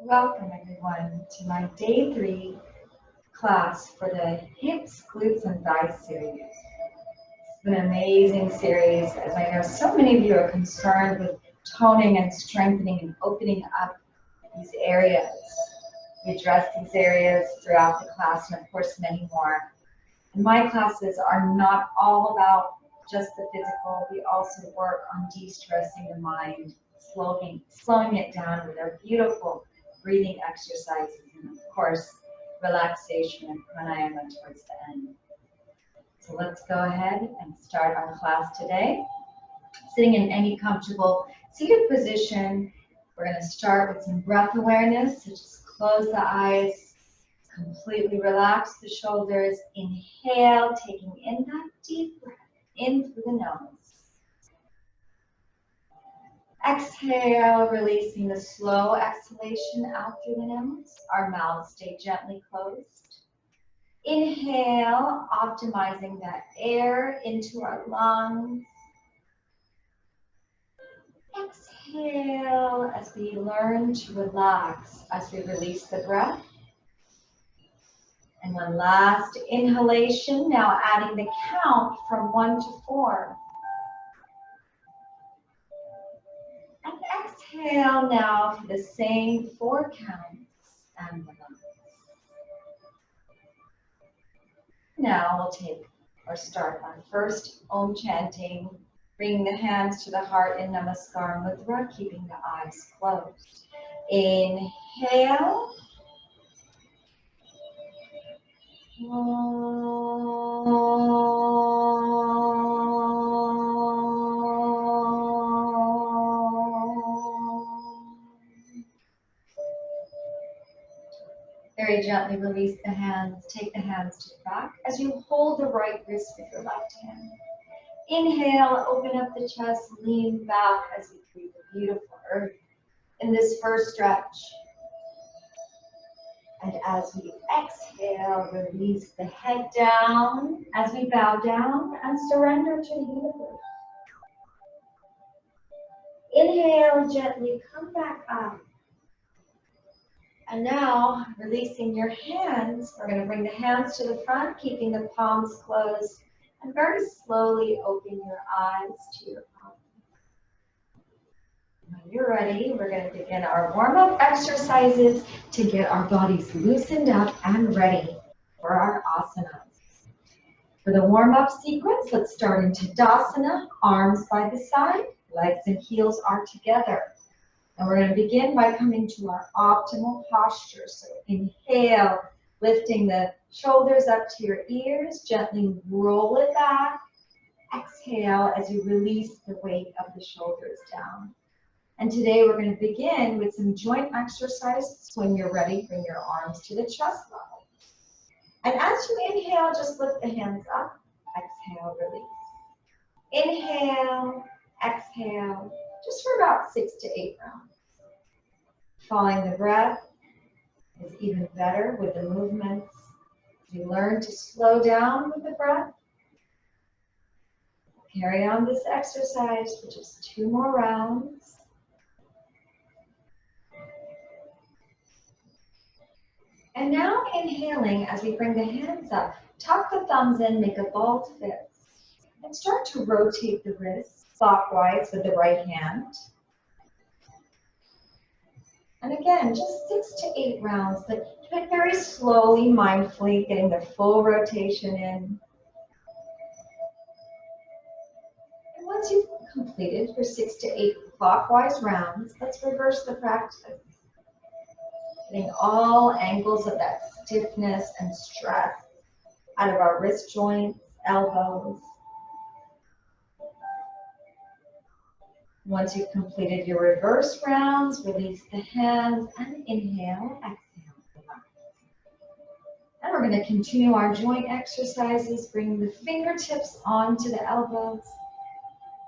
Welcome everyone to my day 3 class for the hips, glutes, and thighs series. It's been an amazing series as I know so many of you are concerned with toning and strengthening and opening up these areas. We address these areas throughout the class and of course many more. And my classes are not all about just the physical. We also work on de-stressing the mind, slowing it down with our beautiful breathing exercises, and of course, relaxation and pranayama towards the end. So let's go ahead and start our class today. Sitting in any comfortable seated position, we're going to start with some breath awareness. So just close the eyes, completely relax the shoulders. Inhale, taking in that deep breath in through the nose. Exhale, releasing the slow exhalation out through the nose. Our mouths stay gently closed. Inhale, optimizing that air into our lungs. Exhale as we learn to relax as we release the breath. And one last inhalation, now adding the count from 1 to 4. And exhale now for the same 4 counts and relax. Now we'll take or start our first Om chanting, bringing the hands to the heart in Namaskar Mudra, keeping the eyes closed. Inhale. Very gently release the hands, take the hands to the back as you hold the right wrist with your left hand. Inhale, open up the chest, lean back as we breathe the beautiful earth in this first stretch. And as we exhale, release the head down as we bow down and surrender to the universe. Inhale, gently come back up. And now, releasing your hands, we're going to bring the hands to the front, keeping the palms closed, and very slowly open your eyes to your palms. When you're ready, we're going to begin our warm-up exercises to get our bodies loosened up and ready for our asanas. For the warm-up sequence, let's start in Tadasana, arms by the side, legs and heels are together. And we're going to begin by coming to our optimal posture. So inhale, lifting the shoulders up to your ears, gently roll it back. Exhale as you release the weight of the shoulders down. And today we're going to begin with some joint exercises. When you're ready, bring your arms to the chest level. And as you inhale, just lift the hands up. Exhale, release. Inhale, exhale, just for about 6 to 8 rounds. Following the breath is even better with the movements. You learn to slow down with the breath. Carry on this exercise for just 2 more rounds. And now inhaling as we bring the hands up, tuck the thumbs in, make a balled fist, and start to rotate the wrists clockwise with the right hand. And again, just 6 to 8 rounds, but do it very slowly, mindfully, getting the full rotation in. And once you've completed your 6 to 8 clockwise rounds, let's reverse the practice. Getting all angles of that stiffness and stress out of our wrist joints, elbows. Once you've completed your reverse rounds, release the hands and inhale, exhale, relax. And we're going to continue our joint exercises, bringing the fingertips onto the elbows.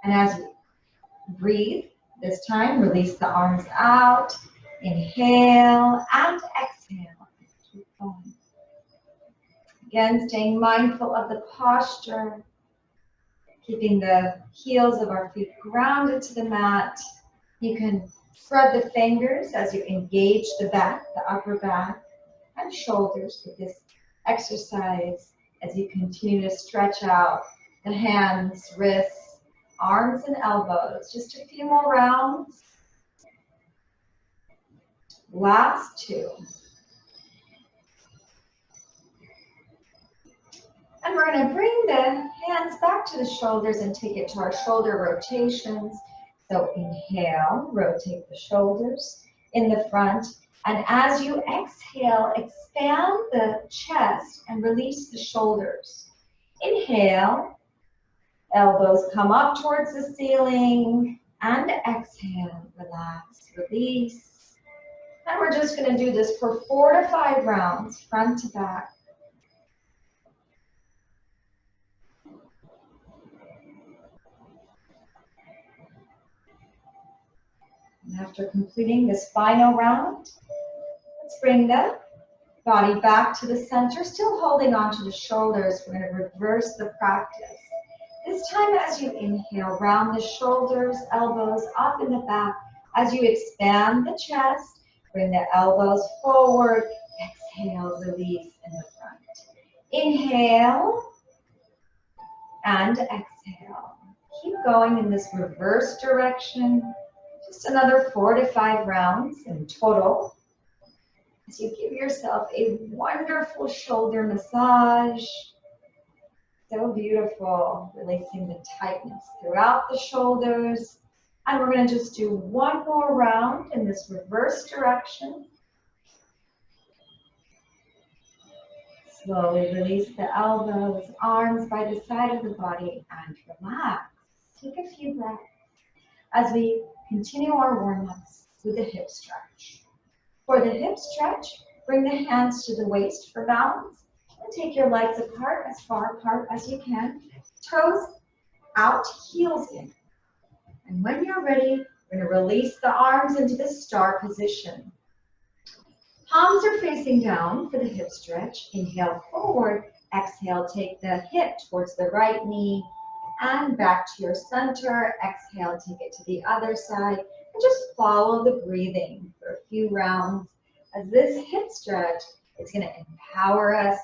And as we breathe, this time release the arms out, inhale and exhale. Keep going. Again, staying mindful of the posture. Keeping the heels of our feet grounded to the mat. You can Spread the fingers as you engage the back, the upper back, and shoulders with this exercise as you continue to stretch out the hands, wrists, arms, and elbows. Just a few more rounds. Last two. And we're going to bring the hands back to the shoulders and take it to our shoulder rotations. So inhale, rotate the shoulders in the front. And as you exhale, expand the chest and release the shoulders. Inhale, elbows come up towards the ceiling. And exhale, relax, release. And we're just going to do this for 4 to 5 rounds, front to back. And after completing this final round, let's bring the body back to the center, still holding onto the shoulders. We're going to reverse the practice. This time as you inhale, round the shoulders, elbows up in the back. As you expand the chest, bring the elbows forward. Exhale, release in the front. Inhale and exhale. Keep going in this reverse direction. Just another 4 to 5 rounds in total. As you give yourself a wonderful shoulder massage. So beautiful, releasing the tightness throughout the shoulders. And we're going to just do one more round in this reverse direction. Slowly release the elbows, arms by the side of the body, and relax. Take a few breaths as we continue our warm-ups with the hip stretch. For the hip stretch, bring the hands to the waist for balance and take your legs apart, as far apart as you can. Toes out, heels in. And when you're ready, we're going to release the arms into the star position. Palms are facing down for the hip stretch. Inhale forward, exhale, take the hip towards the right knee and back to your center. Exhale, take it to the other side. And just follow the breathing for a few rounds. As this hip stretch is going to empower us,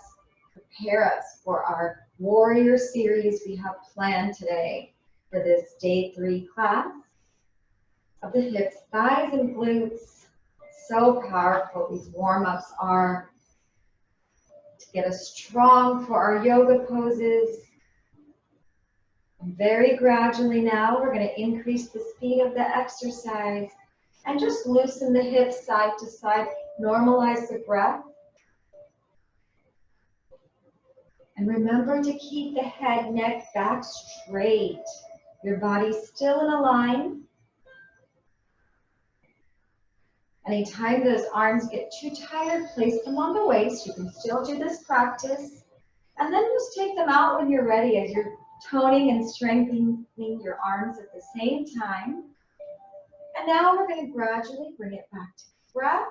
prepare us for our warrior series we have planned today for this day 3 class of the hips, thighs, and glutes. So powerful these warm-ups are to get us strong for our yoga poses. And very gradually now, we're going to increase the speed of the exercise and just loosen the hips side to side, normalize the breath. And remember to keep the head, neck, back straight. Your body's still in a line. Anytime those arms get too tired, place them on the waist. You can still do this practice. And then just take them out when you're ready as you're toning and strengthening your arms at the same time. And now we're going to gradually bring it back to breath.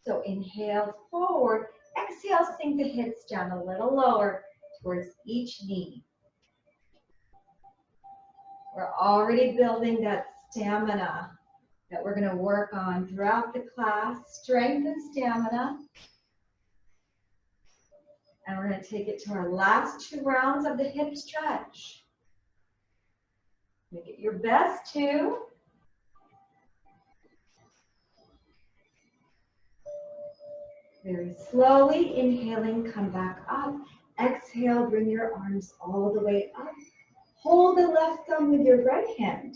So inhale forward. Exhale, sink the hips down a little lower towards each knee. We're already building that stamina that we're going to work on throughout the class. Strength and stamina. And we're going to take it to our last 2 rounds of the hip stretch. Make it your best 2. Very slowly, inhaling, come back up. Exhale, bring your arms all the way up. Hold the left thumb with your right hand.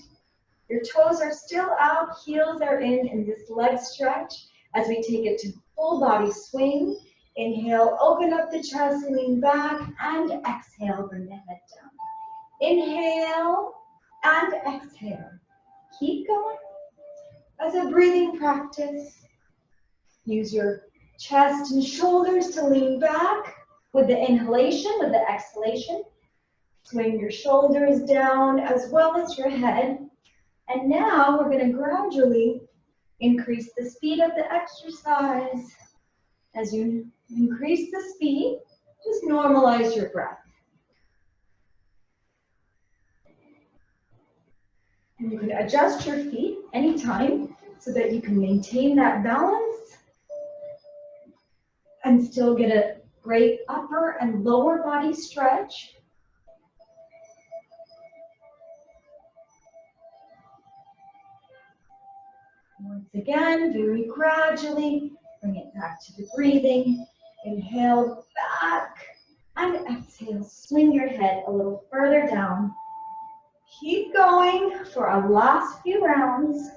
Your toes are still out, heels are in this leg stretch as we take it to full body swing. Inhale, open up the chest, lean back, and exhale, bring the head down. Inhale and exhale. Keep going. As a breathing practice, use your chest and shoulders to lean back with the inhalation, with the exhalation. Swing your shoulders down as well as your head. And now we're going to gradually increase the speed of the exercise. As you increase the speed, just normalize your breath. And you can adjust your feet anytime. so that you can maintain that balance and still get a great upper and lower body stretch. Once again, very gradually, bring it back to the breathing. Inhale back and exhale. Swing your head a little further down. Keep going for our last few rounds.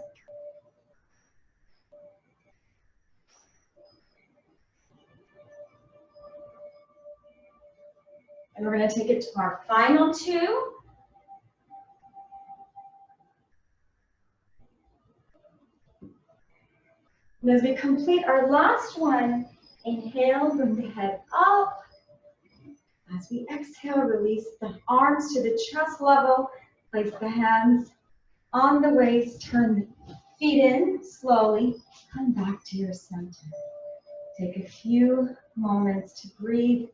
And we're going to take it to our final two. And as we complete our last one, inhale, bring the head up. As we exhale, release the arms to the chest level. Place the hands on the waist. Turn the feet in slowly. Come back to your center. Take a few moments to breathe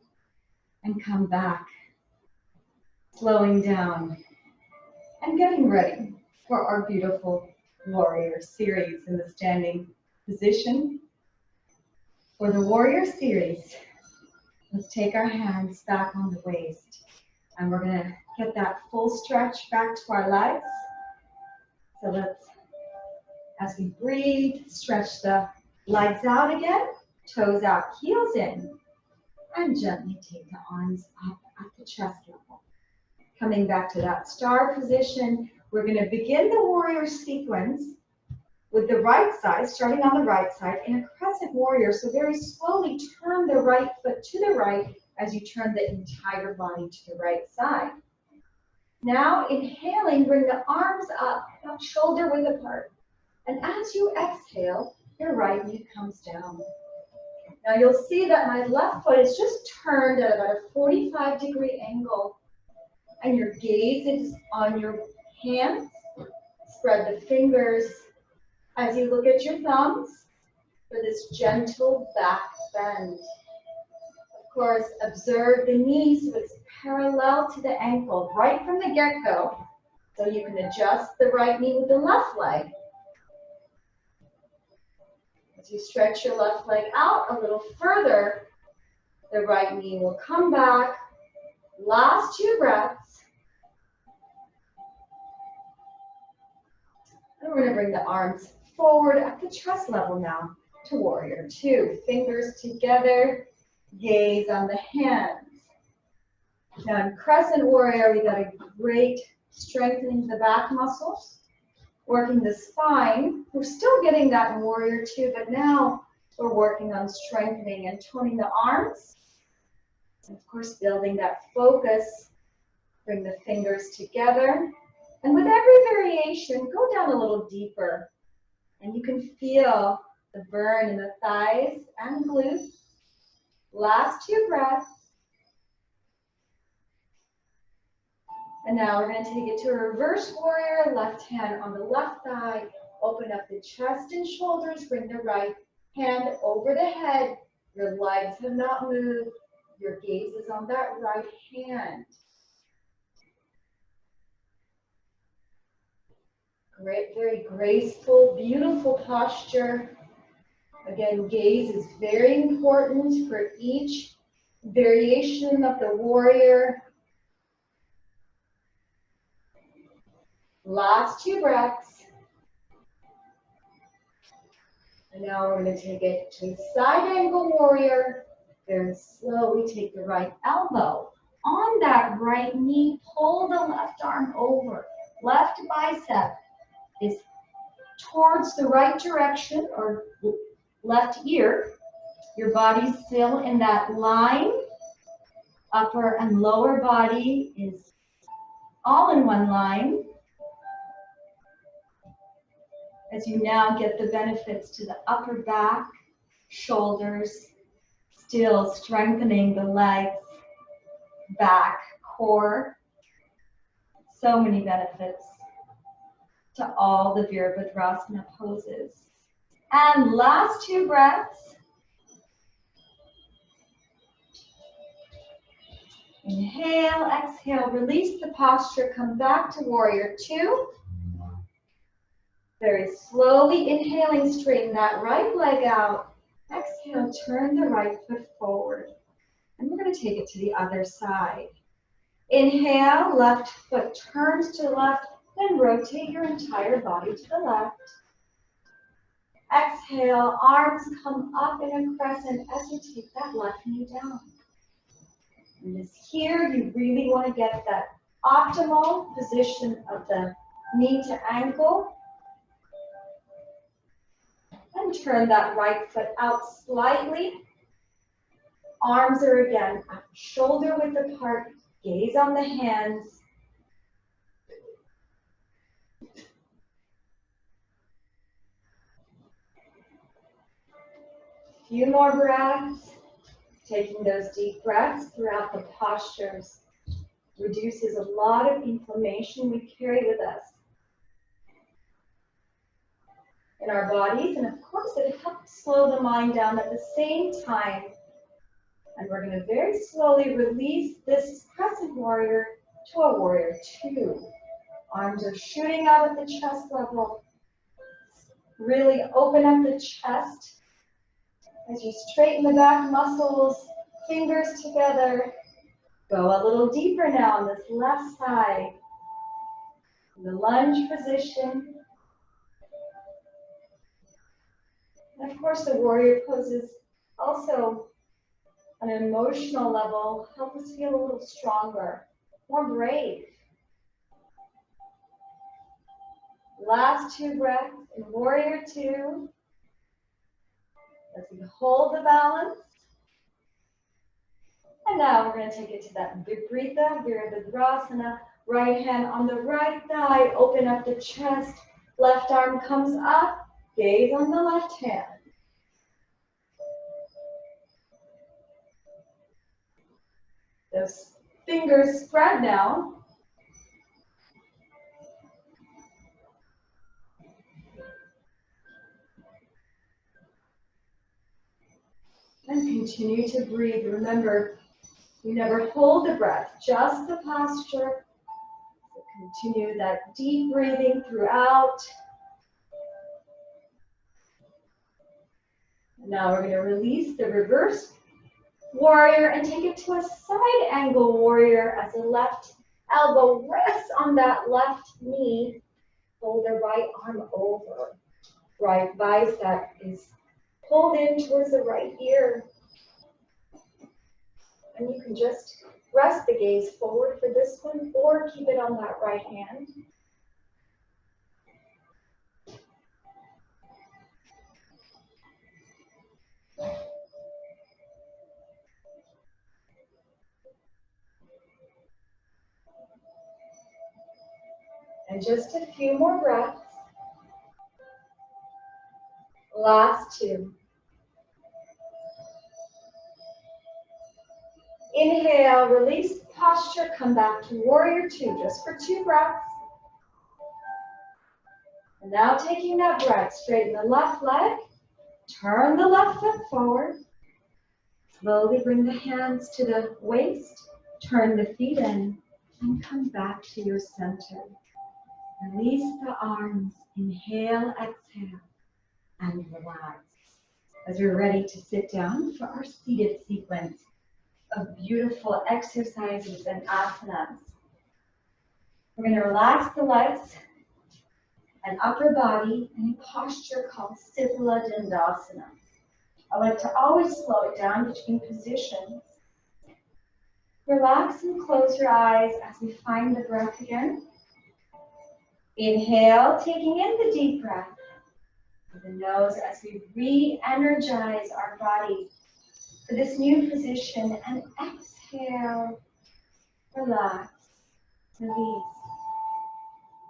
and come back. Slowing down and getting ready for our beautiful warrior series in the standing position. For the warrior series, let's take our hands back on the waist, and we're going to get that full stretch back to our legs. So let's, as we breathe, stretch the legs out again, toes out, heels in, and gently take the arms up at the chest level. Coming back to that star position, we're going to begin the warrior sequence with the right side, starting on the right side in a crescent warrior. So very slowly turn the right foot to the right as you turn the entire body to the right side. Now inhaling, bring the arms up, shoulder width apart. And as you exhale, your right knee comes down. Now you'll see that my left foot is just turned at about a 45-degree angle. And your gaze is on your hands. Spread the fingers as you look at your thumbs for this gentle back bend. Of course, observe the knee so it's parallel to the ankle right from the get-go. So you can adjust the right knee with the left leg. As you stretch your left leg out a little further, the right knee will come back. Last 2 breaths. And we're going to bring the arms forward at the chest level now to warrior 2. Fingers together, gaze on the hands. Now in crescent warrior, we got a great strengthening the back muscles, working the spine. We're still getting that in warrior 2, but now we're working on strengthening and toning the arms. And of course, building that focus. Bring the fingers together. And with every variation, go down a little deeper. And you can feel the burn in the thighs and glutes. Last 2 breaths. And now we're going to take it to a reverse warrior. Left hand on the left thigh. Open up the chest and shoulders. Bring the right hand over the head. Your legs have not moved. Your gaze is on that right hand. Great, very graceful, beautiful posture. Again, gaze is very important for each variation of the warrior. Last 2 breaths. And now we're going to take it to side angle warrior. Very slowly take the right elbow on that right knee. Pull the left arm over. Left bicep is towards the right direction or left ear. Your body's still in that line. Upper and lower body is all in one line. As you now get the benefits to the upper back, shoulders, still strengthening the legs, back, core. So many benefits to all the Virabhadrasana poses. And last 2 breaths. Inhale, exhale, release the posture, come back to warrior 2. Very slowly inhaling, straighten that right leg out. Exhale, turn the right foot forward. And we're going to take it to the other side. Inhale, left foot turns to the left, then rotate your entire body to the left. Exhale, arms come up in a crescent as you take that left knee down. And this here, you really want to get that optimal position of the knee to ankle. And turn that right foot out slightly. Arms are again shoulder width apart, gaze on the hands. Few more breaths. Taking those deep breaths throughout the postures reduces a lot of inflammation we carry with us in our bodies, and of course it helps slow the mind down at the same time. And we're going to very slowly release this crescent warrior to a warrior two. Arms are shooting out at the chest level. Really open up the chest as you straighten the back muscles, fingers together. Go a little deeper now on this left side. In the lunge position. And of course the warrior poses also on an emotional level help us feel a little stronger, more brave. Last two breaths in warrior two. As we hold the balance. And now we're going to take it to that Viparita, Virabhadrasana. Right hand on the right thigh, open up the chest. Left arm comes up, gaze on the left hand. Those fingers spread now. And continue to breathe. Remember, you never hold the breath, just the posture. So continue that deep breathing throughout. Now we're going to release the reverse warrior and take it to a side angle warrior as the left elbow rests on that left knee. Hold the right arm over. Right bicep is pulled in towards the right ear. And you can just rest the gaze forward for this one or keep it on that right hand. And just a few more breaths. Last two. Inhale, release posture, come back to warrior two, just for 2 breaths. And now taking that breath, straighten the left leg, turn the left foot forward. Slowly bring the hands to the waist, turn the feet in, and come back to your center. Release the arms, inhale, exhale, and relax. As we're ready to sit down for our seated sequence of beautiful exercises and asanas. We're going to relax the legs and upper body in a posture called Sthila Dandasana. I like to always slow it down between positions. Relax and close your eyes as we find the breath again. Inhale, taking in the deep breath through the nose as we re-energize our body for this new position, and exhale, relax, release.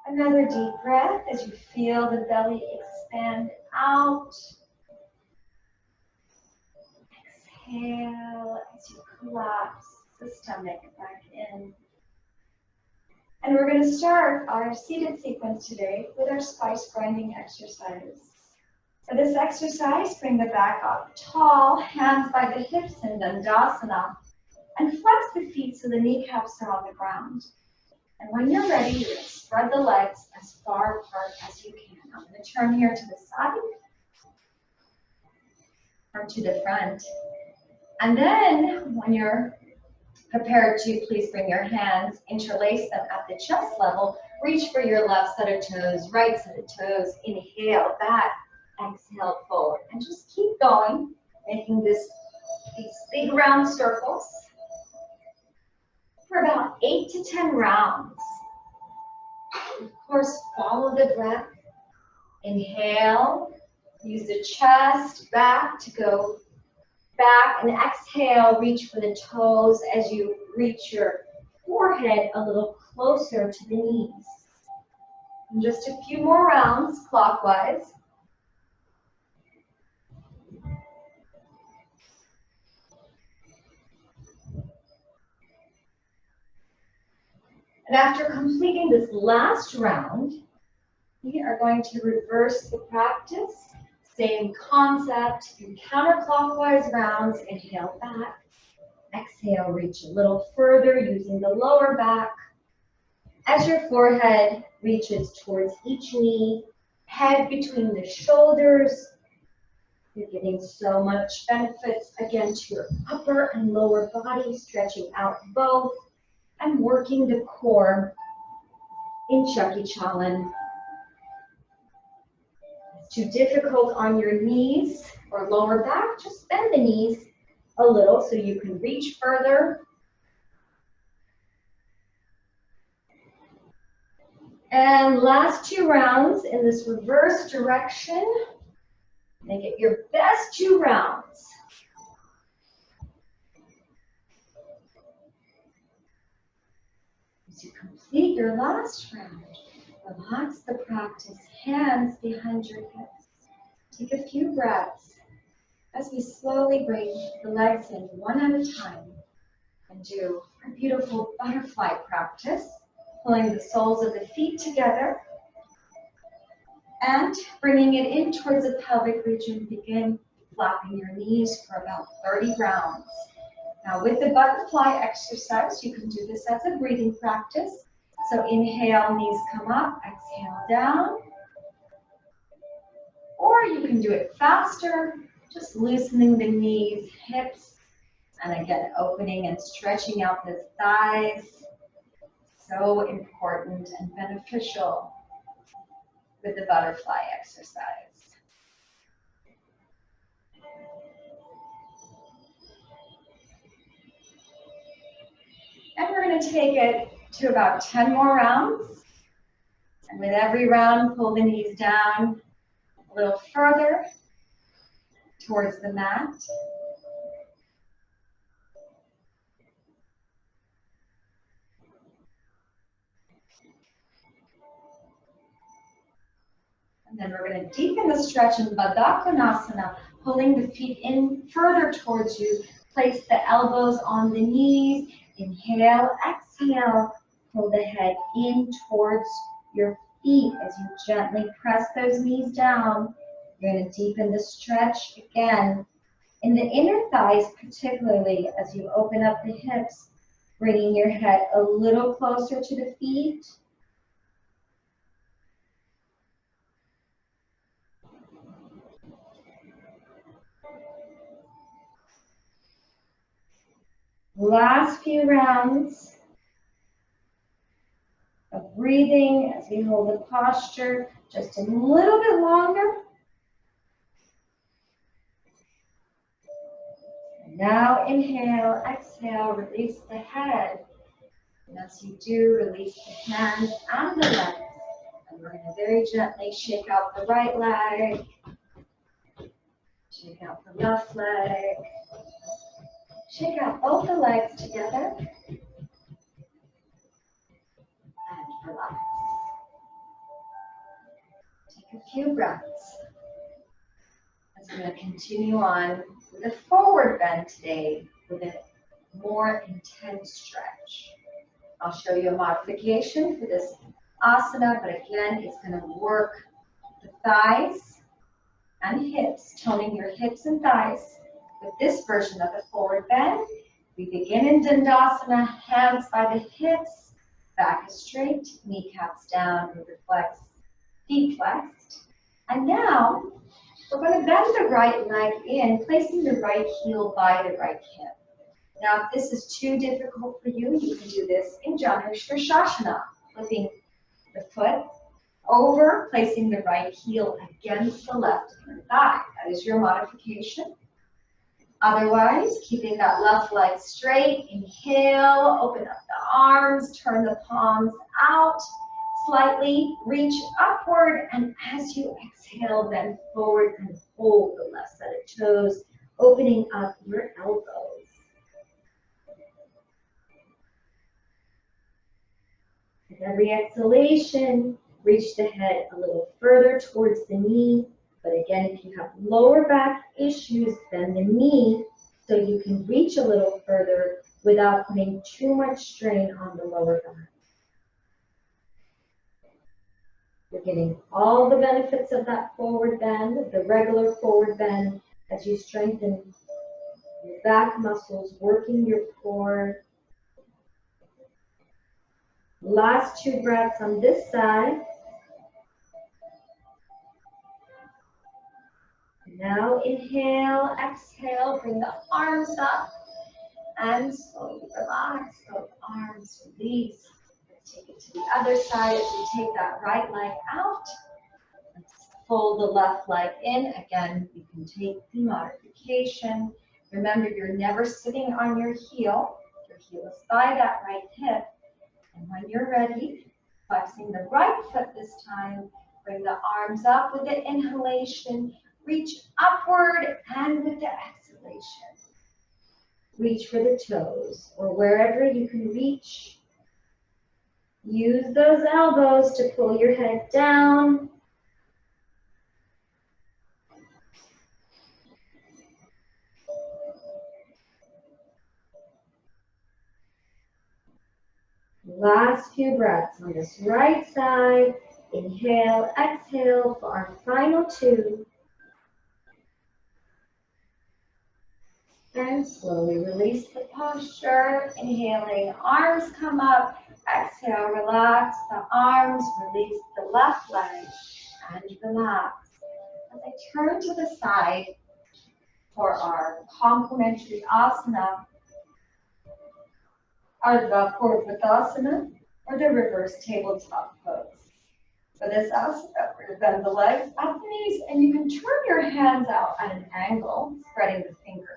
Another deep breath as you feel the belly expand out. Exhale as you collapse the stomach back in. And we're going to start our seated sequence today with our spice grinding exercise. For this exercise, bring the back up tall, hands by the hips in Dandasana, and flex the feet so the kneecaps are on the ground. And when you're ready, you're going to spread the legs as far apart as you can. I'm going to turn here to the side or to the front. And then when you're prepared to, please bring your hands, interlace them at the chest level. Reach for your left set of toes, right set of toes. Inhale back, exhale forward. And just keep going, making these big round circles for about 8 to 10 rounds. Of course, follow the breath. Inhale, use the chest back to go back, and exhale, reach for the toes as you reach your forehead a little closer to the knees. And just a few more rounds clockwise. And after completing this last round, we are going to reverse the practice. Same concept, in counterclockwise rounds. Inhale back, exhale, reach a little further using the lower back. As your forehead reaches towards each knee, head between the shoulders, you're getting so much benefits again to your upper and lower body, stretching out both and working the core in Chaki Chalan. Too difficult on your knees or lower back, just bend the knees a little so you can reach further. And last 2 rounds in this reverse direction. Make it your best 2 rounds. As you complete your last round, relax the practice, hands behind your hips. Take a few breaths as we slowly bring the legs in one at a time and do our beautiful butterfly practice, pulling the soles of the feet together and bringing it in towards the pelvic region. Begin flapping your knees for about 30 rounds. Now with the butterfly exercise, you can do this as a breathing practice. So inhale, knees come up, exhale down. Or you can do it faster, just loosening the knees, hips, and again, opening and stretching out the thighs. So important and beneficial with the butterfly exercise. And we're going to take it to about 10 more rounds. And with every round, pull the knees down a little further towards the mat. And then we're going to deepen the stretch in Baddha Konasana, pulling the feet in further towards you. Place the elbows on the knees. Inhale, exhale. Pull the head in towards your feet as you gently press those knees down. You're going to deepen the stretch again in the inner thighs, particularly as you open up the hips, bringing your head a little closer to the feet. Last few rounds of breathing as we hold the posture just a little bit longer. And now inhale, exhale, release the head. And as you do, release the hands and the legs. And we're going to very gently shake out the right leg, shake out the left leg, shake out both the legs together, and relax. Take a few breaths. As we're going to continue on with a forward bend today with a more intense stretch. I'll show you a modification for this asana, but again, it's going to work the thighs and hips, toning your hips and thighs. With this version of the forward bend, we begin in Dandasana, hands by the hips, Back is straight, kneecaps down, reflex, feet flexed. And now we're going to bend the right leg in, placing the right heel by the right hip. Now, if this is too difficult for you, you can do this in Shashana, flipping the foot over, placing the right heel against the left inner thigh. That is your modification. Otherwise, keeping that left leg straight, inhale, open up the arms, turn the palms out slightly, reach upward, and as you exhale, bend forward and hold the left set of toes, opening up your elbows. With every exhalation, reach the head a little further towards the knee. But again, if you have lower back issues, bend the knee so you can reach a little further without putting too much strain on the lower back. You're getting all the benefits of that forward bend, the regular forward bend, as you strengthen your back muscles, working your core. Last 2 breaths on this side. Now inhale, exhale, bring the arms up and slowly relax. So arms release. Let's take it to the other side as we take that right leg out. Let's fold the left leg in. Again, you can take the modification. Remember, you're never sitting on your heel. Your heel is by that right hip. And when you're ready, flexing the right foot this time, bring the arms up with the inhalation. Reach upward, and with the exhalation, reach for the toes or wherever you can reach. Use those elbows to pull your head down. Last few breaths on this right side. Inhale, exhale for our final 2. And slowly release the posture. Inhaling, arms come up. Exhale, relax the arms. Release the left leg and relax. As I turn to the side for our complementary asana, Ardha Purvadasana, or the reverse tabletop pose. For this asana, we're going to bend the legs at the knees, and you can turn your hands out at an angle, spreading the fingers.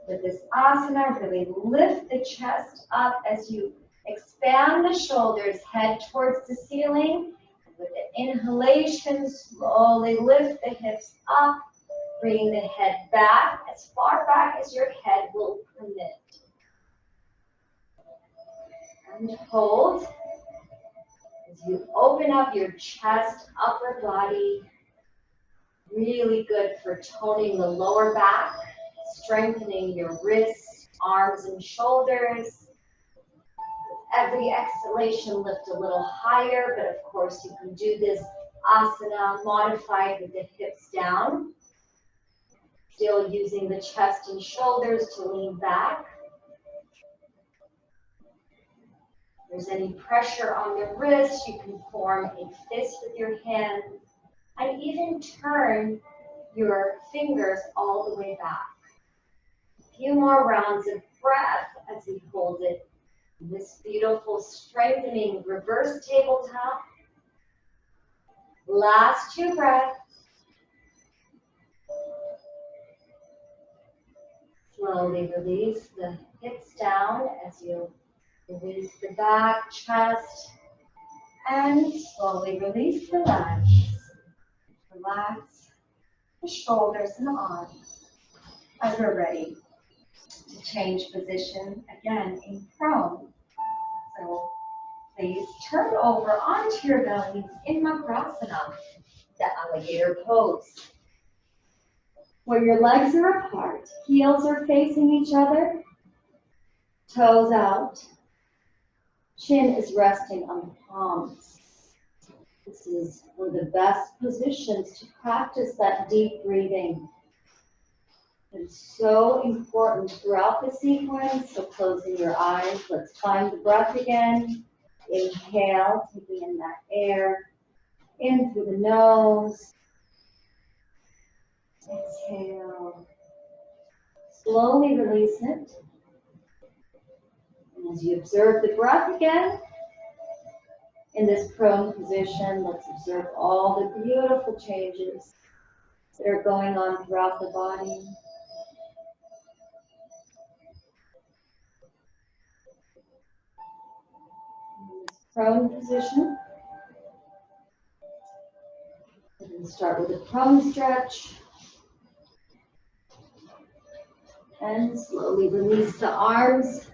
With this asana, really lift the chest up as you expand the shoulders, head towards the ceiling. And with the inhalation, slowly lift the hips up, bringing the head back as far back as your head will permit. And hold as you open up your chest, upper body. Really good for toning the lower back, strengthening your wrists, arms, and shoulders. With every exhalation, lift a little higher, but of course you can do this asana modified with the hips down. Still using the chest and shoulders to lean back. If there's any pressure on the wrist, you can form a fist with your hand and even turn your fingers all the way back. A few more rounds of breath as we hold it in this beautiful strengthening reverse tabletop. Last 2 breaths. Slowly release the hips down as you release the back, chest, and slowly release the legs. Relax the shoulders and the arms as we're ready to change position again in prone. So please turn over onto your bellies in Makrasana, the alligator pose, where your legs are apart, heels are facing each other, toes out, chin is resting on the palms. This is one of the best positions to practice that deep breathing. It's so important throughout the sequence, so closing your eyes. Let's find the breath again. Inhale, taking in that air, in through the nose. Exhale. Slowly release it. And as you observe the breath again, in this prone position, let's observe all the beautiful changes that are going on throughout the body. In this prone position, we're going to start with a prone stretch. And slowly release the arms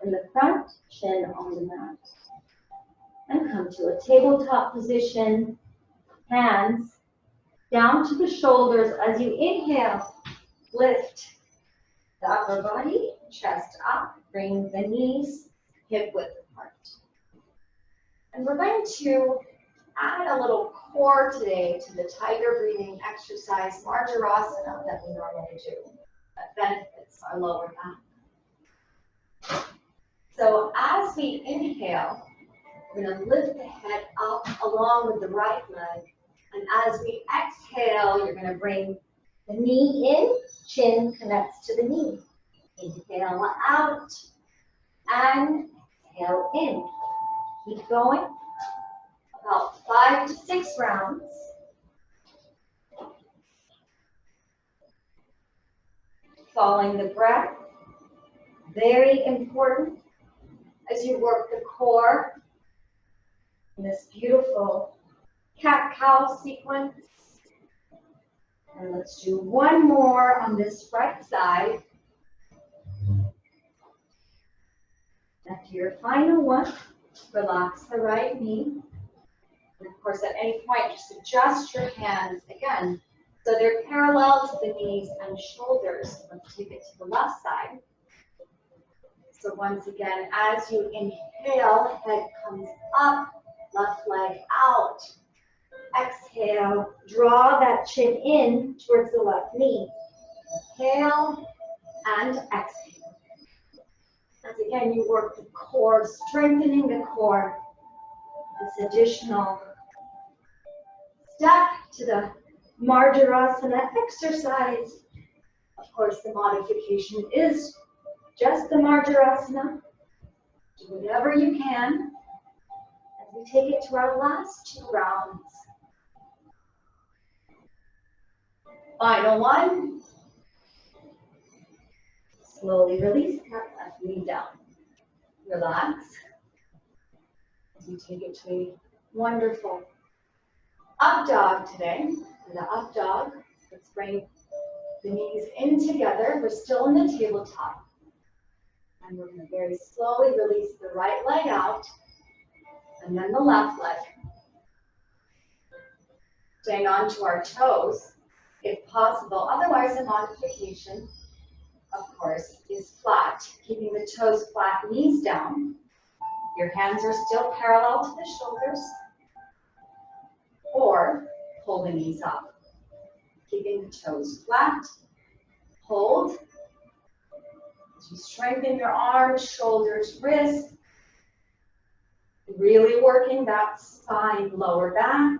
in the front, chin on the mat. And come to a tabletop position, hands down to the shoulders. As you inhale, lift the upper body, chest up, bring the knees hip width apart. And we're going to add a little core today to the tiger breathing exercise, Marjarasana, that we normally do. That benefits our lower back. So as we inhale, we're going to lift the head up along with the right leg. And as we exhale, you're going to bring the knee in, chin connects to the knee. Inhale out and exhale in. Keep going. About 5 to 6 rounds. Following the breath. Very important as you work the core in this beautiful cat-cow sequence. And let's do one more on this right side. After your final one, relax the right knee. And of course, at any point, just adjust your hands again so they're parallel to the knees and shoulders. Let's take it to the left side. So once again, as you inhale, head comes up, left leg out. Exhale, draw that chin in towards the left knee. Inhale and exhale. As again, you work the core, strengthening the core. This additional step to the Marjarasana exercise. Of course, the modification is just the Marjarasana. Do whatever you can as we take it to our last 2 rounds. Final one. Slowly release that left knee down. Relax. As we take it to a wonderful up dog today. For the up dog, let's bring the knees in together. We're still in the tabletop. And we're going to very slowly release the right leg out. And then the left leg. Staying on to our toes, if possible. Otherwise, the modification, of course, is flat. Keeping the toes flat, knees down. Your hands are still parallel to the shoulders. Or pull the knees up. Keeping the toes flat. Hold. As you strengthen your arms, shoulders, wrists. Really working that spine, lower back.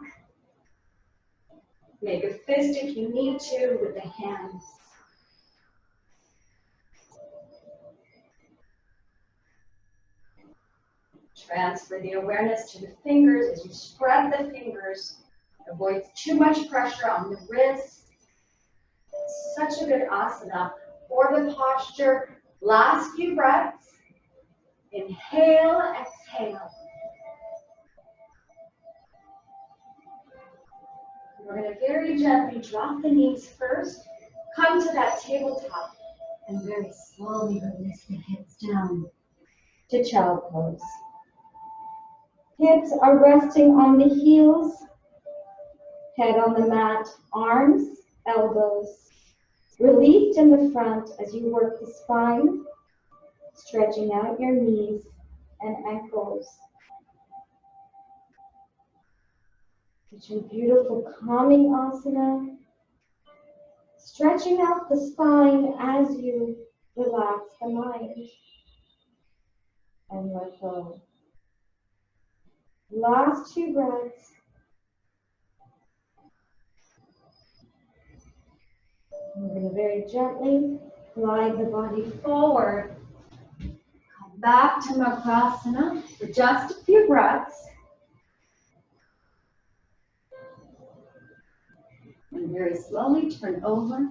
Make a fist if you need to with the hands. Transfer the awareness to the fingers as you spread the fingers. Avoid too much pressure on the wrists. Such a good asana for the posture. Last few breaths. Inhale, exhale. We're going to very gently drop the knees first. Come to that tabletop and very slowly release the hips down to child pose. Hips are resting on the heels, head on the mat, arms, elbows, released in the front as you work the spine, stretching out your knees and ankles. Such a beautiful calming asana, Stretching out the spine as you relax the mind and let go. Last 2 breaths. We're going to very gently glide the body forward. Come back to Makrasana for just a few breaths. And very slowly turn over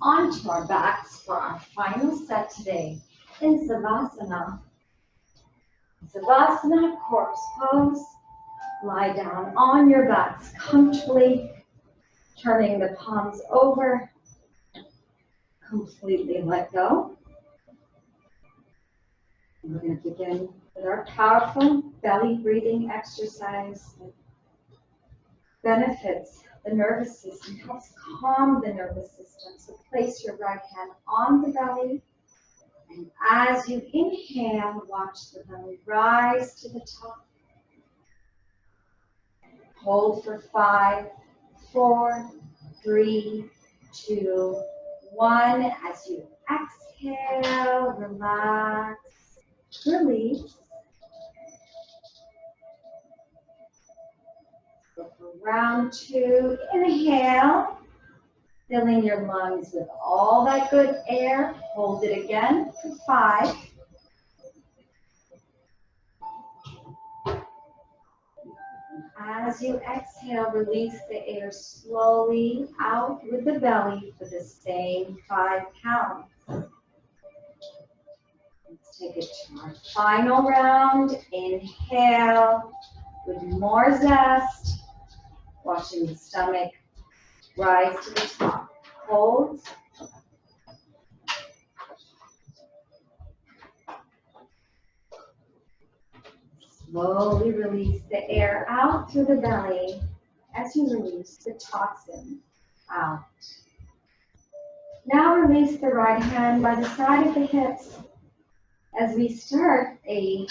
onto our backs for our final set today in Savasana. Savasana, corpse pose. Lie down on your backs comfortably, turning the palms over. Completely let go. And we're going to begin with our powerful belly breathing exercise that benefits the nervous system, helps calm the nervous system. So place your right hand on the belly, and as you inhale, watch the belly rise to the top. Hold for 5, 4, 3, 2, 1. As you exhale, relax, release. Go for round 2. Inhale, filling your lungs with all that good air. Hold it again for 5. As you exhale, release the air slowly out with the belly for the same 5 counts. Let's take it to our final round. Inhale with more zest, watching the stomach rise to the top. Hold. Slowly release the air out through the belly as you release the toxin out. Now release the right hand by the side of the hips as we start a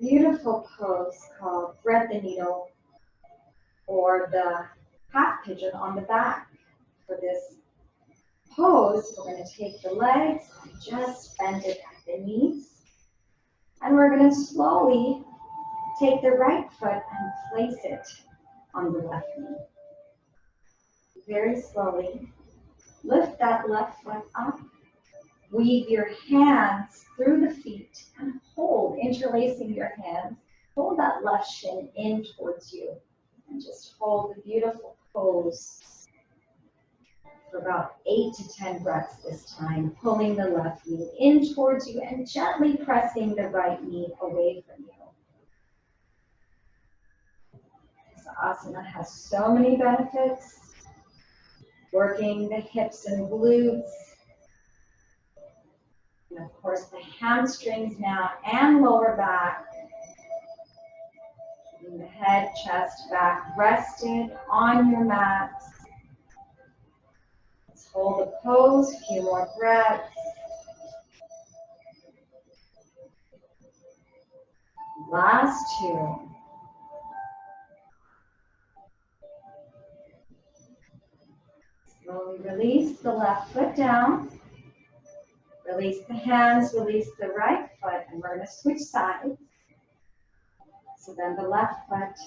beautiful pose called thread the needle, or the half pigeon on the back. For this pose, we're going to take the legs and just bend it at the knees. And we're going to slowly take the right foot and place it on the left knee. Very slowly, lift that left foot up. Weave your hands through the feet and hold, interlacing your hands. Hold that left shin in towards you and just hold the beautiful pose for about 8 to 10 breaths this time, pulling the left knee in towards you and gently pressing the right knee away from you. This asana has so many benefits, working the hips and glutes, and of course the hamstrings now and lower back. Keeping the head, chest, back rested on your mat. Let's hold the pose, a few more breaths. Last 2. Slowly release the left foot down. Release the hands, release the right foot, and we're going to switch sides. So then the left foot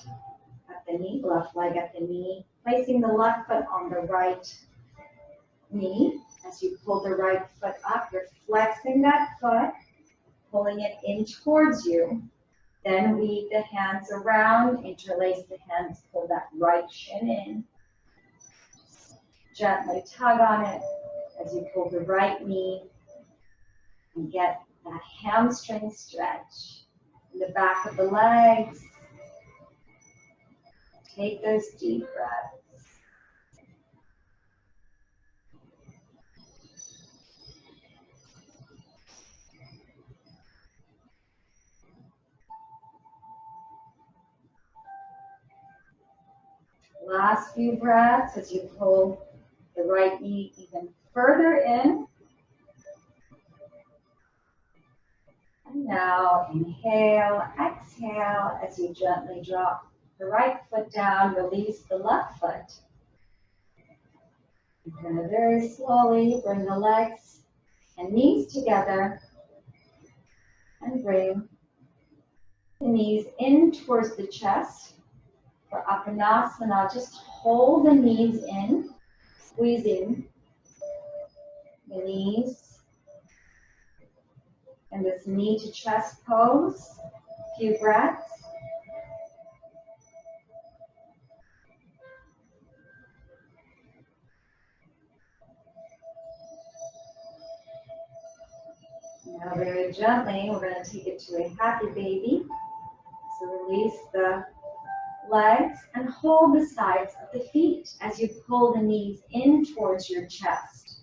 at the knee, left leg at the knee, placing the left foot on the right knee. As you pull the right foot up, you're flexing that foot, pulling it in towards you. Then weave the hands around, interlace the hands, pull that right shin in. Gently tug on it as you pull the right knee and get that hamstring stretch in the back of the legs. Take those deep breaths. Last few breaths as you pull the right knee even further in. And now inhale, exhale as you gently drop the right foot down, release the left foot. You're going to very slowly bring the legs and knees together and bring the knees in towards the chest. For Apanasana, just hold the knees in, squeezing the knees in this knee to chest pose. A few breaths. Now very gently, we're going to take it to a happy baby. So release the legs and hold the sides of the feet as you pull the knees in towards your chest.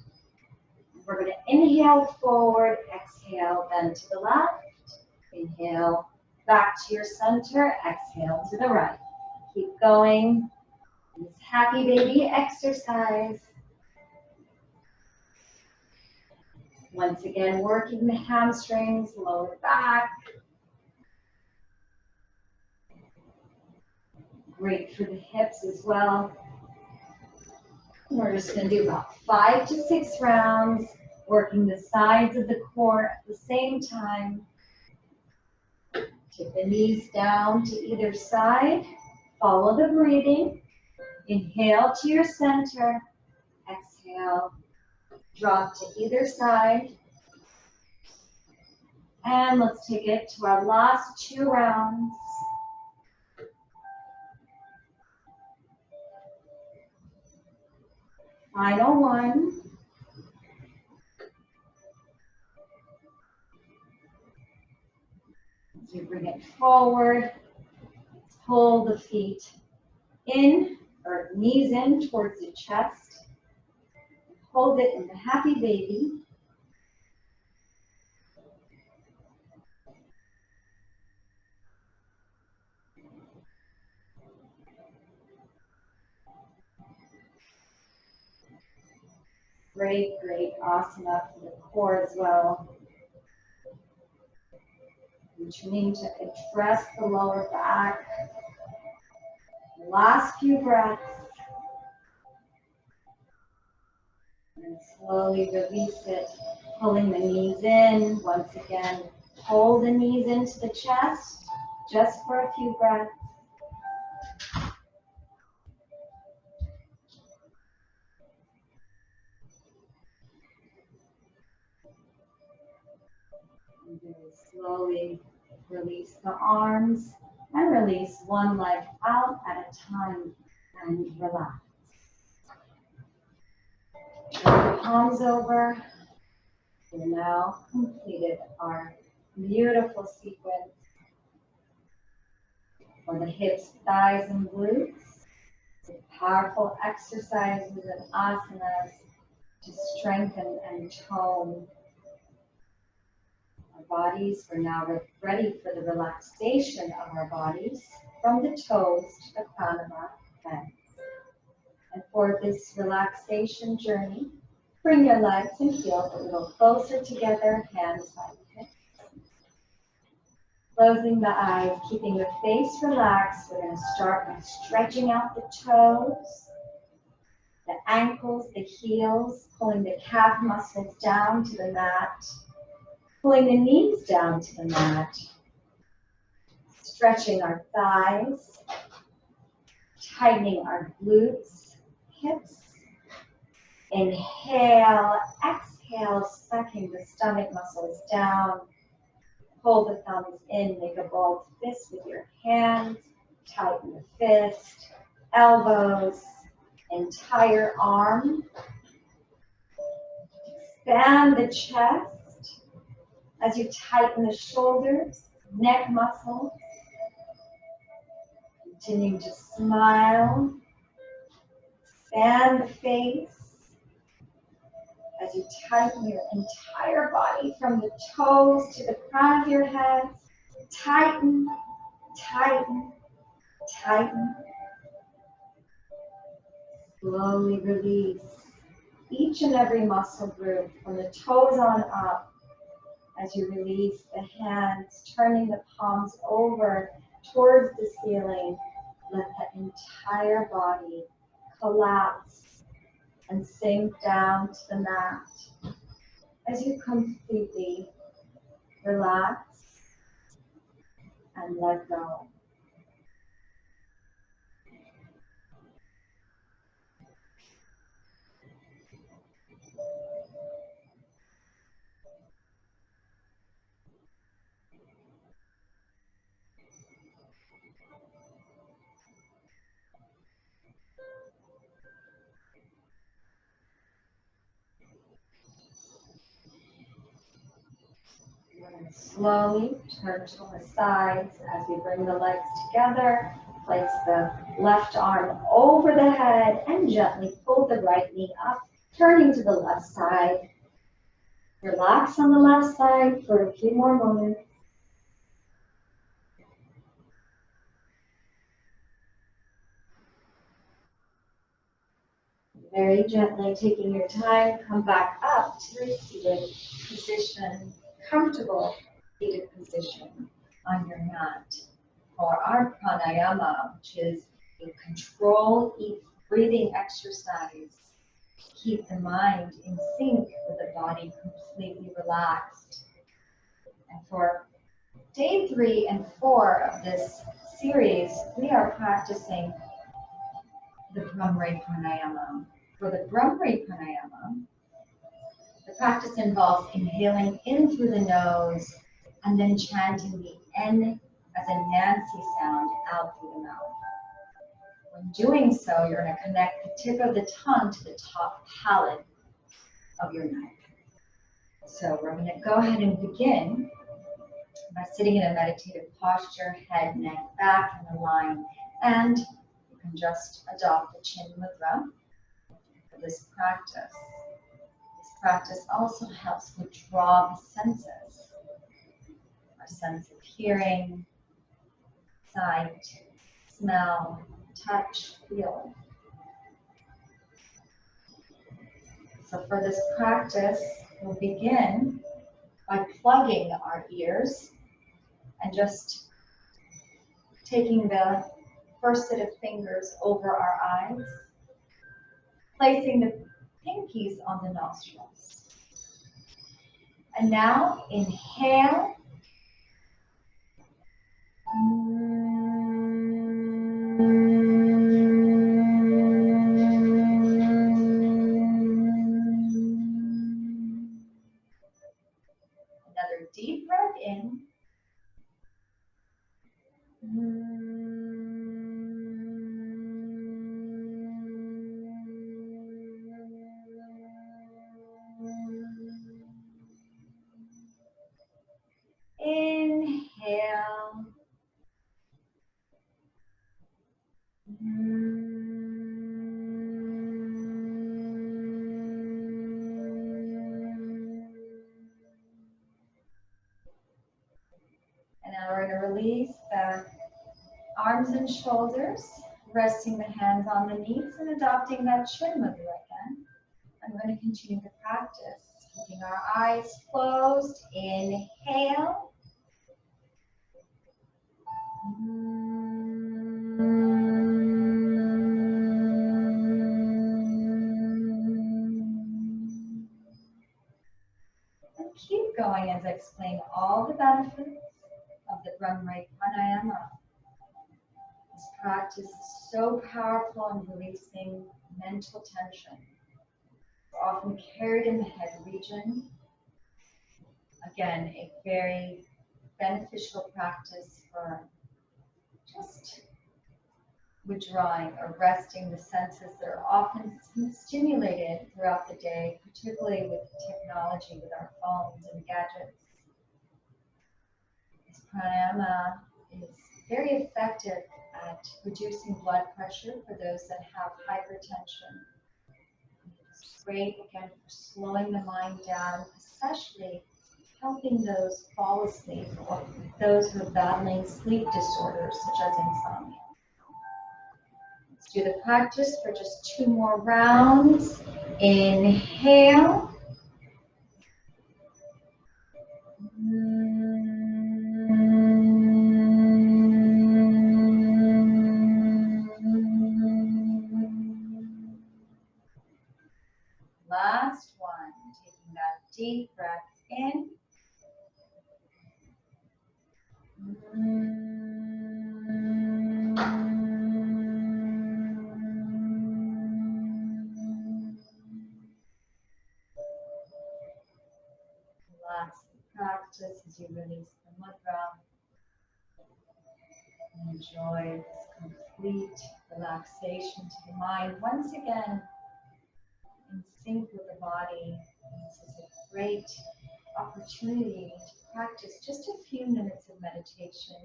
We're going to inhale forward, exhale, bend to the left. Inhale back to your center, exhale to the right. Keep going. This happy baby exercise. Once again, working the hamstrings, lower back. Great for the hips as well. We're just going to do about 5 to 6 rounds, working the sides of the core at the same time. Take the knees down to either side. Follow the breathing. Inhale to your center. Exhale. Drop to either side. And let's take it to our last 2 rounds. Final one. As you bring it forward, pull the feet in, or knees in towards the chest. Hold it in the happy baby. Great, great asana for the core as well. Continuing to address the lower back. Last few breaths. And slowly release it, pulling the knees in. Once again, pull the knees into the chest, just for a few breaths. And very slowly release the arms and release one leg out at a time and relax. Turn the palms over. We've now completed our beautiful sequence for the hips, thighs, and glutes. Powerful exercises and asanas to strengthen and tone our bodies. We're now ready for the relaxation of our bodies from the toes to the crown of our heads. And for this relaxation journey, bring your legs and heels a little closer together, hands by the hips. Closing the eyes, keeping the face relaxed, we're going to start by stretching out the toes, the ankles, the heels, pulling the calf muscles down to the mat, pulling the knees down to the mat, stretching our thighs, tightening our glutes, hips. Inhale, exhale, sucking the stomach muscles down. Pull the thumbs in, make a balled fist with your hands, tighten the fist, elbows, entire arm. Expand the chest as you tighten the shoulders, neck muscles. Continuing to smile. Expand the face as you tighten your entire body from the toes to the crown of your head. Tighten, tighten, tighten. Slowly release each and every muscle group from the toes on up as you release the hands, turning the palms over towards the ceiling. Let the entire body collapse and sink down to the mat as you completely relax and let go. Slowly turn to the sides as we bring the legs together. Place the left arm over the head and gently pull the right knee up, turning to the left side. Relax on the left side for a few more moments. Very gently taking your time, come back up to a seated position, comfortable seated position on your mat for our pranayama, which is a controlled breathing exercise. Keep the mind in sync with the body completely relaxed. And for day 3 and 4 of this series, we are practicing the Brahmari pranayama. For the Brahmari pranayama, the practice involves inhaling in through the nose and then chanting the N as a Nancy sound out through the mouth. When doing so, you're going to connect the tip of the tongue to the top palate of your neck. So we're going to go ahead and begin by sitting in a meditative posture, head, neck, back in a line, and you can just adopt the chin mudra for this practice. This practice also helps withdraw the senses, our sense of hearing, sight, smell, touch, feel. So for this practice, we'll begin by plugging our ears and just taking the first set of fingers over our eyes, placing the pinkies on the nostrils. And now inhale. Another deep breath in. Inhale. And now we're going to release the arms and shoulders, resting the hands on the knees and adopting that chin mudra again. And we're going to continue the practice, keeping our eyes closed. Inhale. And keep going as I explain all the benefits of the Brahmari pranayama. This practice is so powerful in releasing mental tension. It's often carried in the head region. Again, a very beneficial practice for just withdrawing or resting the senses that are often stimulated throughout the day, particularly with technology, with our phones and gadgets. This pranayama is very effective at reducing blood pressure for those that have hypertension. It's great, again, for slowing the mind down, especially helping those fall asleep or those who are battling sleep disorders such as insomnia. Let's do the practice for just 2 more rounds. Inhale. deep breath in. Relax the practice as you release the mudra. Enjoy this complete relaxation to the mind. Once again, in sync with the body. This is a great opportunity to practice just a few minutes of meditation,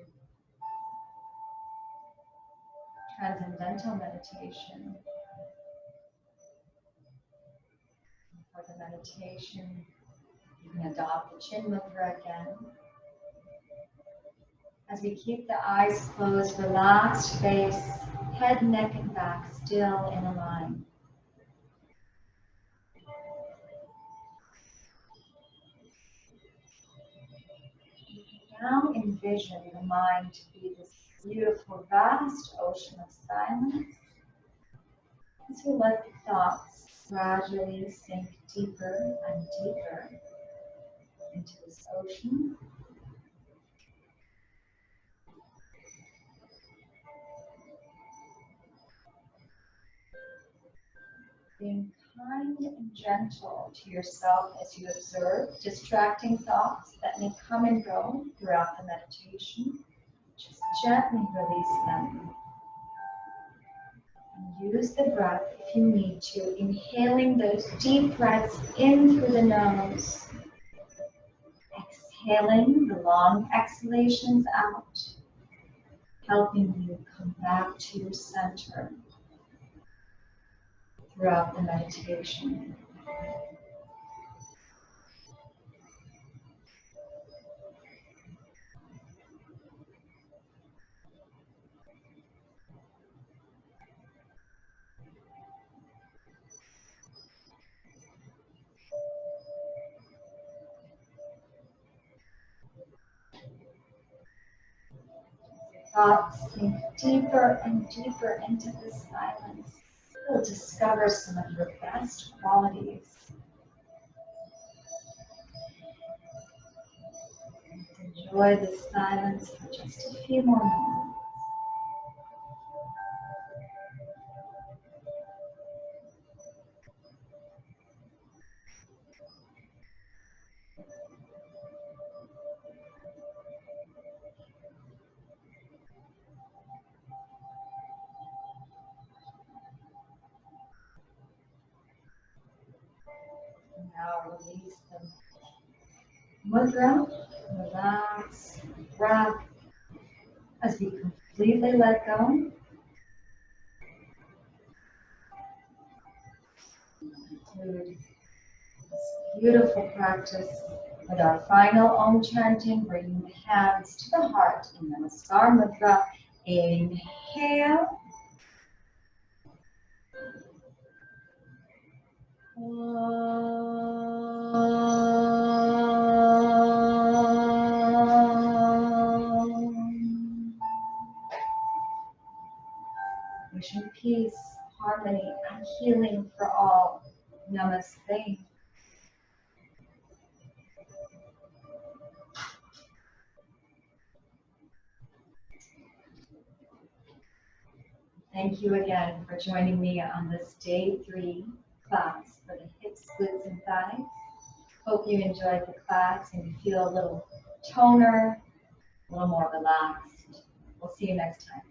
transcendental meditation. For the meditation, you can adopt the chin mudra again. As we keep the eyes closed, relaxed face, head, neck, and back still in a line. Now envision the mind to be this beautiful, vast ocean of silence. As we let the thoughts gradually sink deeper and deeper into this ocean. Being kind and gentle to yourself as you observe distracting thoughts that may come and go throughout the meditation. Just gently release them. And use the breath if you need to, inhaling those deep breaths in through the nose. Exhaling the long exhalations out, helping you come back to your center throughout the meditation. Thoughts sink deeper and deeper into the silence. You'll discover some of your best qualities. Enjoy the silence for just a few more moments. Now release the mudra, relax, breath. As we completely let go, conclude this beautiful practice with our final Om chanting, bringing the hands to the heart in Namaskar Mudra. Inhale. Wishing peace, harmony, and healing for all. Namaste. Thank you again for joining me on this day 3 class for the hips, glutes, and thighs. Hope you enjoyed the class and you feel a little toner, a little more relaxed. We'll see you next time.